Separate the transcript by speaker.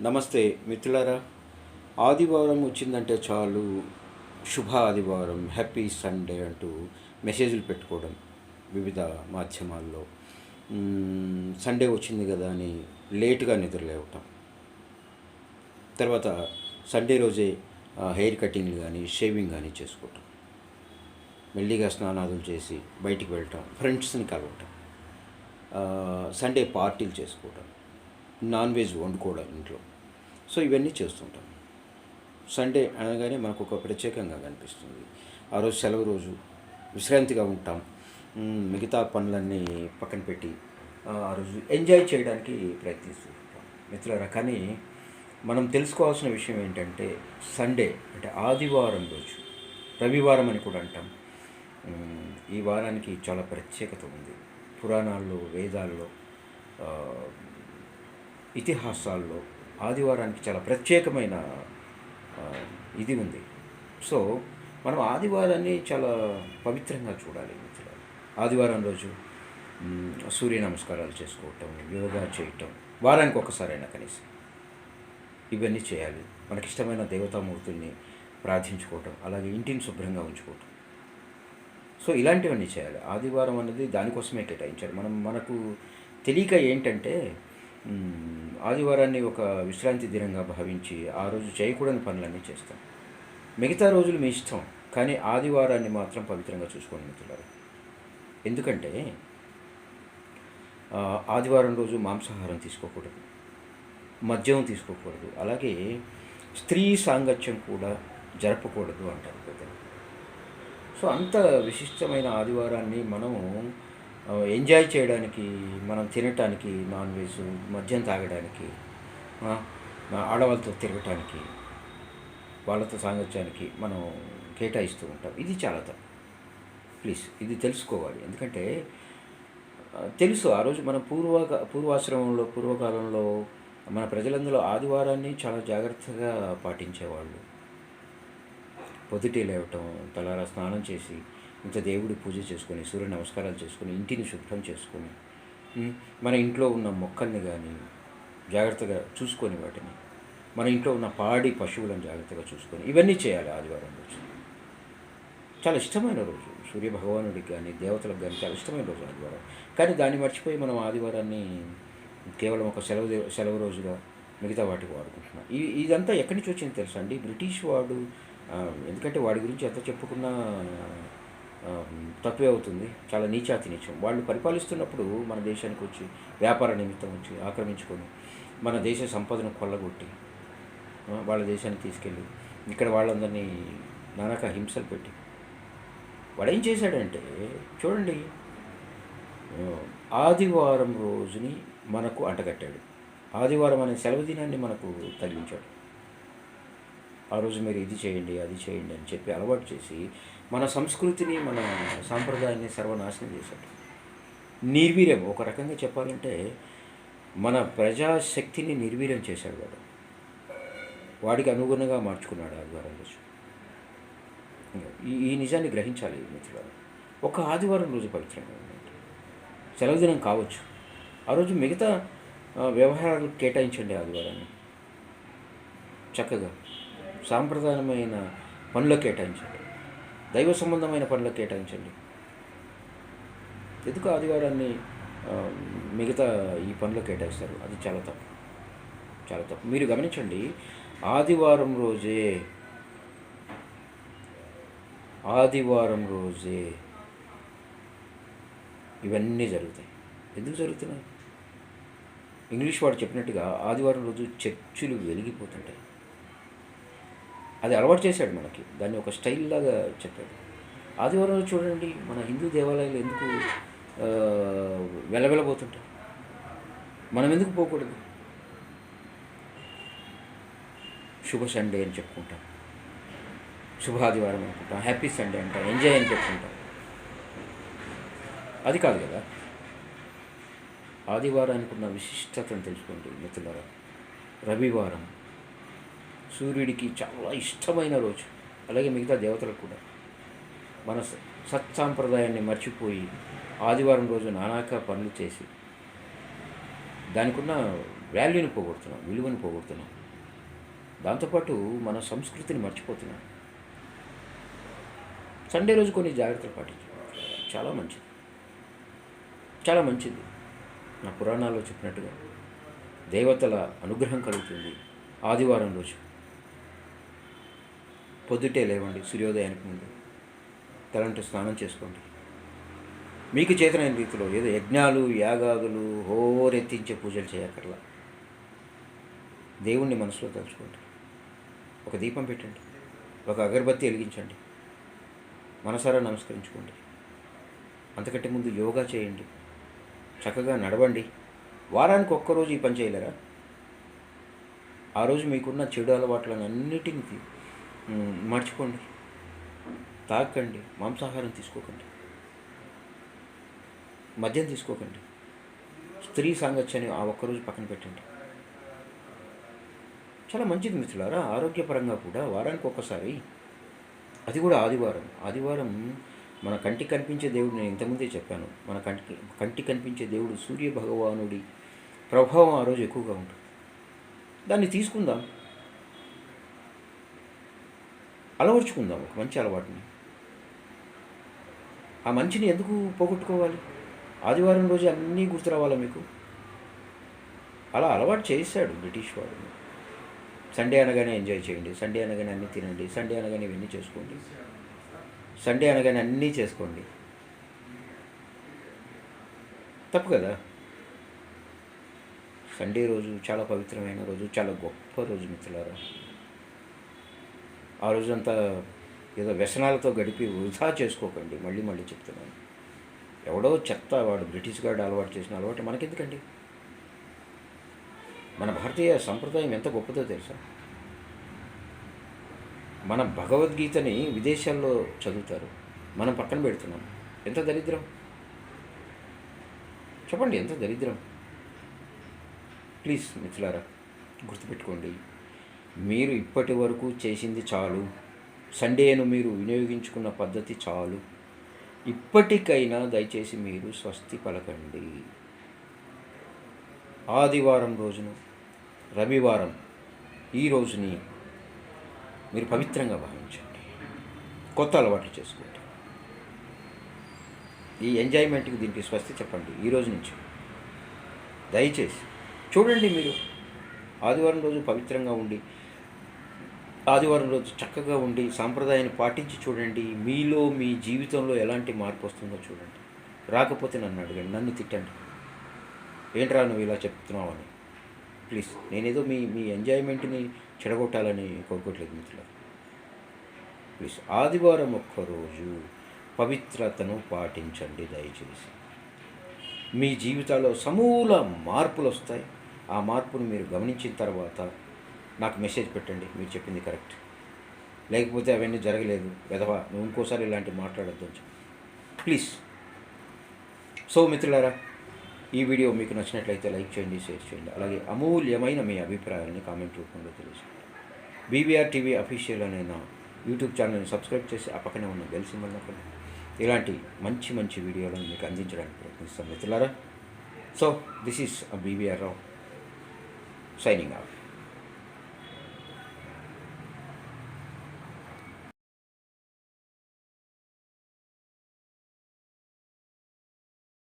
Speaker 1: నమస్తే మిత్రులారా. ఆదివారం వచ్చిందంటే చాలు శుభ ఆదివారం, హ్యాపీ సండే అంటూ మెసేజ్లు పెట్టుకోవడం వివిధ మాధ్యమాల్లో. సండే వచ్చింది కదా అని లేటుగా నిద్రలేవటం, తర్వాత సండే రోజే హెయిర్ కటింగ్లు కానీ షేవింగ్ కానీ చేసుకోవటం, మెల్లిగా స్నానాదులు చేసి బయటికి వెళ్ళటం, ఫ్రెండ్స్ని కలవటం, సండే పార్టీలు చేసుకోవటం, నాన్ వెజ్ వండుకోవడం ఇంట్లో. సో ఇవన్నీ చేస్తుంటాం. సండే అనగానే మనకు ఒక ప్రత్యేకంగా కనిపిస్తుంది. ఆ రోజు సెలవు రోజు, విశ్రాంతిగా ఉంటాం. మిగతా పనులన్నీ పక్కన పెట్టి ఆ రోజు ఎంజాయ్ చేయడానికి ప్రయత్నిస్తూ ఉంటాం మిత్రులారా. కానీ మనం తెలుసుకోవాల్సిన విషయం ఏంటంటే, సండే అంటే ఆదివారం రోజు, రవివారం అని కూడా అంటాం. ఈ వారానికి చాలా ప్రత్యేకత ఉంది. పురాణాల్లో, వేదాల్లో, ఇతిహాసాల్లో ఆదివారానికి చాలా ప్రత్యేకమైన ఇది ఉంది. సో మనం ఆదివారాన్ని చాలా పవిత్రంగా చూడాలి మిత్రులారా. ఆదివారం రోజు సూర్య నమస్కారాలు చేసుకోవటం, యోగా చేయటం, వారానికి ఒకసారైనా కనీసం ఇవన్నీ చేయాలి. మనకిష్టమైన దేవతామూర్తుల్ని ప్రార్థించుకోవటం, అలాగే ఇంటిని శుభ్రంగా ఉంచుకోవటం. సో ఇలాంటివన్నీ చేయాలి. ఆదివారం అనేది దానికోసమే కేటాయించారు. మనకు తెలియక ఏంటంటే, ఆదివారాన్ని ఒక విశ్రాంతి దినంగా భావించి ఆ రోజు చేయకూడని పనులన్నీ చేస్తాం. మిగతా రోజులు మీ ఇష్టం, కానీ ఆదివారాన్ని మాత్రం పవిత్రంగా చూసుకోండి మిత్రులారా. ఎందుకంటే ఆదివారం రోజు మాంసాహారం తీసుకోకూడదు, మద్యం తీసుకోకూడదు, అలాగే స్త్రీ సాంగత్యం కూడా జరపకూడదు అంటారు పెద్దలు. సో అంత విశిష్టమైన ఆదివారాన్ని మనం ఎంజాయ్ చేయడానికి, మనం తినటానికి, నాన్ వెజ్, మద్యం తాగడానికి, ఆడవాళ్ళతో తిరగటానికి, వాళ్ళతో సాంగత్యానికి మనం కేటాయిస్తూ ఉంటాం. ఇది చాలా తప్పు. ప్లీజ్ ఇది తెలుసుకోవాలి. ఎందుకంటే తెలుసు, ఆ రోజు మన పూర్వాశ్రమంలో, పూర్వకాలంలో మన ప్రజలందరూ ఆదివారాన్ని చాలా జాగ్రత్తగా పాటించేవాళ్ళు. పొద్దుటే లేవటం, తలారా స్నానం చేసి, ఇంత దేవుడి పూజ చేసుకొని, సూర్య నమస్కారాలు చేసుకొని, ఇంటిని శుభ్రం చేసుకొని, మన ఇంట్లో ఉన్న మొక్కల్ని కానీ జాగ్రత్తగా చూసుకొని, వాటిని మన ఇంట్లో ఉన్న పాడి పశువులను జాగ్రత్తగా చూసుకొని, ఇవన్నీ చేయాలి ఆదివారం రోజు. చాలా ఇష్టమైన రోజు సూర్య భగవానుడికి కానీ, దేవతలకు కానీ చాలా ఇష్టమైన రోజు ఆదివారం. కానీ దాన్ని మర్చిపోయి మనం ఆదివారాన్ని కేవలం ఒక సెలవు రోజుగా మిగతా వాటికి వాడుకుంటున్నాం. ఇదంతా ఎక్కడి నుంచి వచ్చింది తెలుసా అండి? బ్రిటిష్ వాడు, ఎందుకంటే వాడి గురించి ఎంత చెప్పుకున్నా తక్కువే అవుతుంది. చాలా నీచాతి నీచం. వాళ్ళు పరిపాలిస్తున్నప్పుడు మన దేశానికి వచ్చి, వ్యాపార నిమిత్తం వచ్చి ఆక్రమించుకొని, మన దేశ సంపదను కొల్లగొట్టి, వాళ్ళ దేశాన్ని తీసుకెళ్ళి ఇక్కడ వాళ్ళందరినీ నానాక హింసలు పెట్టి, వాడు ఏం చేశాడంటే చూడండి, ఆదివారం రోజుని మనకు అంటగట్టాడు. ఆదివారం అనే సెలవు దినాన్ని మనకు తగిలించాడు. ఆ రోజు మీరు ఇది చేయండి, అది చేయండి అని చెప్పి అలవాటు చేసి మన సంస్కృతిని, మన సాంప్రదాయాన్ని సర్వనాశనం చేశాడు. నిర్వీర్యం, ఒక రకంగా చెప్పాలంటే మన ప్రజాశక్తిని నిర్వీర్యం చేశాడు వాడు. వాడికి అనుగుణంగా మార్చుకున్నాడు ఆదివారం రోజు. ఈ నిజాన్ని గ్రహించాలి మిత్రులారా. ఒక ఆదివారం రోజు పవిత్రంగా ఉందండి. సెలవు దినం కావచ్చు, ఆ రోజు మిగతా వ్యవహారాలకు కేటాయించండి. ఆదివారాన్ని చక్కగా సాంప్రదాయమైన పనులకు కేటాయించండి, దైవ సంబంధమైన పనులకు కేటాయించండి. ఎందుకు ఆదివారాన్ని మిగతా ఈ పనులకు కేటాయిస్తారు? అది చాలా తప్పు, చాలా తప్పు. మీరు గమనించండి, ఆదివారం రోజే ఇవన్నీ జరుగుతాయి. ఎందుకు జరుగుతున్నాయి? ఇంగ్లీష్ వాడు చెప్పినట్టుగా ఆదివారం రోజు చర్చిలు వెలిగిపోతుంటాయి. అది అలవాటు చేశాడు మనకి, దాన్ని ఒక స్టైల్ లాగా చెప్పాడు. ఆదివారం రోజు చూడండి, మన హిందూ దేవాలయాలు ఎందుకు వెలవెలబోతుంటాయి? మనం ఎందుకు పోకూడదు? శుభ సండే అని చెప్పుకుంటాం, శుభ ఆదివారం అనుకుంటాం, హ్యాపీ సండే అంటాం, ఎంజాయ్ అని చెప్పుకుంటాం. అది కాదు కదా. ఆదివారానికి ఉన్న విశిష్టతను తెలుసుకోండి మిత్రులారా. రవివారం సూర్యుడికి చాలా ఇష్టమైన రోజు, అలాగే మిగతా దేవతలకు కూడా. మన సత్సాంప్రదాయాన్ని మర్చిపోయి ఆదివారం రోజు నానాక పనులు చేసి దానికున్న వాల్యూని పోగొడుతున్నాం, విలువని పోగొడుతున్నాం. దాంతోపాటు మన సంస్కృతిని మర్చిపోతున్నాం. సండే రోజు కొన్ని జాగ్రత్తలు పాటించాం, చాలా మంచిది, చాలా మంచిది. నా పురాణాల్లో చెప్పినట్టుగా దేవతల అనుగ్రహం కలుగుతుంది. ఆదివారం రోజు పొద్దుటే లేవండి, సూర్యోదయానికి ముందు తలంటూ స్నానం చేసుకోండి. మీకు చేతనైన రీతిలో ఏదో యజ్ఞాలు యాగాదులు హోరెత్తించే పూజలు చేయక్కర్లా. దేవుణ్ణి మనసులో తలుచుకోండి, ఒక దీపం పెట్టండి, ఒక అగరబత్తి వెలిగించండి, మనసారా నమస్కరించుకోండి. అంతకంటే ముందు యోగా చేయండి, చక్కగా నడవండి. వారానికి ఒక్కరోజు ఈ పని చేయలేరా? ఆ రోజు మీకున్న చెడు అలవాట్లను అన్నిటినీ మర్చిపోండి. తాకండి, మాంసాహారం తీసుకోకండి, మద్యం తీసుకోకండి, స్త్రీ సాంగత్యాన్ని ఆ ఒక్కరోజు పక్కన పెట్టండి. చాలా మంచిది మిత్రులారా. ఆరోగ్యపరంగా కూడా వారానికి ఒక్కసారి, అది కూడా ఆదివారం. ఆదివారం మన కంటికి కనిపించే దేవుడు, నేను ఇంతకుముందే చెప్పాను, మన కంటికి కనిపించే దేవుడు సూర్య భగవానుడి ప్రభావం ఆ రోజు ఎక్కువగా ఉంటుంది. దాన్ని తీసుకుందాం, అలవర్చుకుందాం ఒక మంచి అలవాటుని. ఆ మంచిని ఎందుకు పోగొట్టుకోవాలి? ఆదివారం రోజు అన్నీ గుర్తు రావాలా మీకు? అలా అలవాటు చేశాడు బ్రిటిష్ వాడు. సండే అనగానే ఎంజాయ్ చేయండి, సండే అనగానే అన్నీ తినండి, సండే అనగానే ఇవన్నీ చేసుకోండి, సండే అనగానే అన్నీ చేసుకోండి. తప్పు కదా. సండే రోజు చాలా పవిత్రమైన రోజు, చాలా గొప్ప రోజు మిత్రులారా. ఆ రోజంతా ఏదో వ్యసనాలతో గడిపి వృధా చేసుకోకండి. మళ్ళీ మళ్ళీ చెప్తున్నాను, ఎవడో చెత్త వాడు బ్రిటిష్ గార్డ్ అలవాటు చేసిన అలవాటు మనకెందుకండి? మన భారతీయ సంప్రదాయం ఎంత గొప్పదో తెలుసా? మన భగవద్గీతని విదేశాల్లో చదువుతారు, మనం పక్కన పెడుతున్నాం. ఎంత దరిద్రం చెప్పండి, ఎంత దరిద్రం. ప్లీజ్ మిత్రులారా, గుర్తుపెట్టుకోండి, మీరు ఇప్పటి వరకు చేసింది చాలు. సండేను మీరు వినియోగించుకున్న పద్ధతి చాలు. ఇప్పటికైనా దయచేసి మీరు స్వస్తి పలకండి. ఆదివారం రోజును, రవివారం ఈ రోజుని మీరు పవిత్రంగా భావించండి, కొత్త అలవాట్లు చేసుకోండి. ఈ ఎంజాయ్మెంట్కి దీనికి స్వస్తి చెప్పండి ఈ రోజు నుంచి. దయచేసి చూడండి, మీరు ఆదివారం రోజు పవిత్రంగా ఉండి, ఆదివారం రోజు చక్కగా ఉండి సాంప్రదాయాన్ని పాటించి చూడండి. మీలో మీ జీవితంలో ఎలాంటి మార్పు వస్తుందో చూడండి. రాకపోతే నన్ను అడగండి, నన్ను తిట్టండి, ఏంట్రా నువ్వు ఇలా చెప్తున్నావు అని. ప్లీజ్, నేనేదో మీ ఎంజాయ్మెంట్ని చెడగొట్టాలని కోరుకోవట్లేదు మిత్రులు. ప్లీజ్, ఆదివారం ఒక్కరోజు పవిత్రతను పాటించండి దయచేసి. మీ జీవితాల్లో సమూల మార్పులు వస్తాయి. ఆ మార్పును మీరు గమనించిన తర్వాత నాకు మెసేజ్ పెట్టండి, మీరు చెప్పింది కరెక్ట్, లేకపోతే అవన్నీ జరగలేదు వెధవా, నువ్వు ఇంకోసారి ఇలాంటి మాట్లాడద్దు అని చెప్పి. ప్లీజ్. సో మిత్రులారా, ఈ వీడియో మీకు నచ్చినట్లయితే లైక్ చేయండి, షేర్ చేయండి. అలాగే అమూల్యమైన మీ అభిప్రాయాన్ని కామెంట్ రూపంలో తెలియజేయండి. బీవీఆర్ టీవీ అఫీషియల్ అనే నా యూట్యూబ్ ఛానల్ని సబ్స్క్రైబ్ చేసి ఆ పక్కనే ఉన్న బెల్ సింబల్ నొక్కండి. ఇలాంటి మంచి మంచి వీడియోలను మీకు అందించడానికి ప్రయత్నిస్తాం మిత్రులారా. So this is BVR Rao signing off.